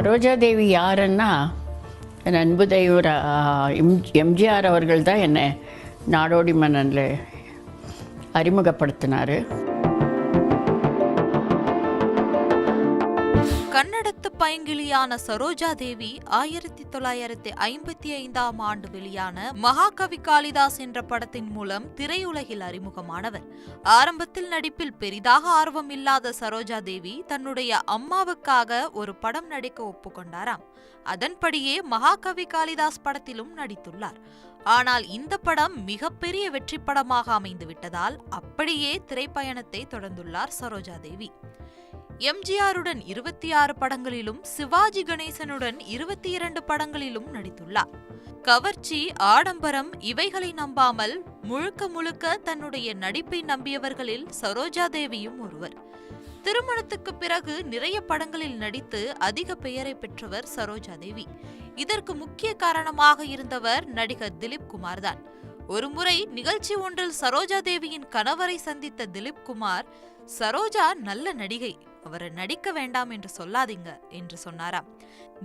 சரோஜாதேவி யாருன்னா, என் அன்பு தெய்வ எம்ஜிஆர் அவர்கள் தான் என்னை நாடோடி மன்னனில் அறிமுகப்படுத்தினார். கன்னடத்து பைங்கிலியான சரோஜாதேவி 1955ஆம் ஆண்டு வெளியான மகாகவி காளிதாஸ் என்ற படத்தின் மூலம் திரையுலகில் அறிமுகமானவர். ஆரம்பத்தில் நடிப்பில் பெரிதாக ஆர்வம் இல்லாத சரோஜாதேவி தன்னுடைய அம்மாவுக்காக ஒரு படம் நடிக்க ஒப்புக்கொண்டாராம். அதன்படியே மகாகவி காளிதாஸ் படத்திலும் நடித்துள்ளார். ஆனால் இந்த படம் மிகப்பெரிய வெற்றி படமாக அமைந்துவிட்டதால் அப்படியே திரைப்பயணத்தை தொடர்ந்துள்ளார் சரோஜாதேவி. எம்ஜிஆருடன் 26 படங்களிலும் சிவாஜி கணேசனுடன் 22 படங்களிலும் நடித்துள்ளார். கவர்ச்சி, ஆடம்பரம் இவைகளை நம்பாமல் முழுக்க முழுக்க தன்னுடைய நடிப்பை நம்பியவர்களில் சரோஜாதேவியும் ஒருவர். திருமணத்துக்கு பிறகு நிறைய படங்களில் நடித்து அதிக பெயரை பெற்றவர் சரோஜாதேவி. இதற்கு முக்கிய காரணமாக இருந்தவர் நடிகர் திலீப் குமார் தான். ஒருமுறை நிகழ்ச்சி ஒன்றில் சரோஜாதேவியின் கணவரை சந்தித்த திலீப் குமார், சரோஜா நல்ல நடிகை, அவரை நடிக்க வேண்டாம் என்று சொல்லாதீங்க என்று சொன்னாராம்.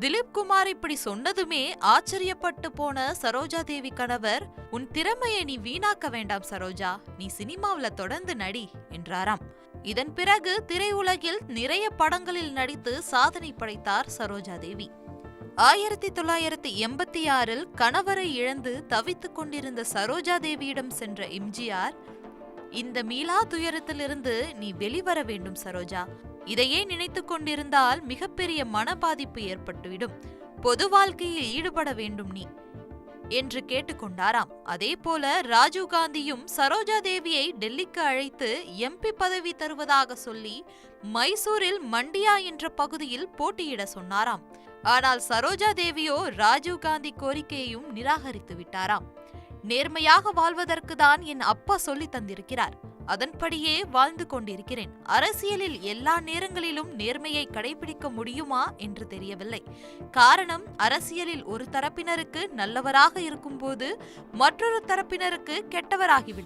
திலீப் குமார் இப்படி சொன்னதுமே ஆச்சரியப்பட்டு போன சரோஜாதேவி கணவர், உன் திறமையை நீ வீணாக்க வேண்டாம் சரோஜா, நீ சினிமாவில தொடர்ந்து நடி என்றாராம். இதன் பிறகு திரையுலகில் நிறைய படங்களில் நடித்து சாதனை படைத்தார் சரோஜாதேவி. 1986இல் கணவரை இழந்து தவித்துக் கொண்டிருந்த சரோஜாதேவியிடம் சென்ற எம்ஜிஆர், இந்த மீளா துயரத்திலிருந்து நீ வெளிவர வேண்டும் சரோஜா, இதையே நினைத்துக் கொண்டிருந்தால் மிகப்பெரிய மன பாதிப்பு ஏற்பட்டுவிடும், பொது வாழ்க்கையில் ஈடுபட வேண்டும் நீ என்று கேட்டுக்கொண்டாராம். அதே போல ராஜீவ்காந்தியும் சரோஜாதேவியை டெல்லிக்கு அழைத்து எம்பி பதவி தருவதாக சொல்லி மைசூரில் மண்டியா என்ற பகுதியில் போட்டியிட சொன்னாராம். ஆனால் சரோஜாதேவியோ ராஜீவ்காந்தி கோரிக்கையையும் நிராகரித்து விட்டாராம். நேர்மையாக வாழ்வதற்கு தான் என் அப்பா சொல்லி தந்திருக்கிறார், அதன்படியே வாழ்ந்து கொண்டிருக்கிறேன். அரசியலில் எல்லா நேரங்களிலும் நேர்மையை கடைபிடிக்க முடியுமா என்று தெரியவில்லை. காரணம், அரசியலில் ஒரு தரப்பினருக்கு நல்லவராக இருக்கும்போது மற்றொரு தரப்பினருக்கு கெட்டவராகிவிடும்.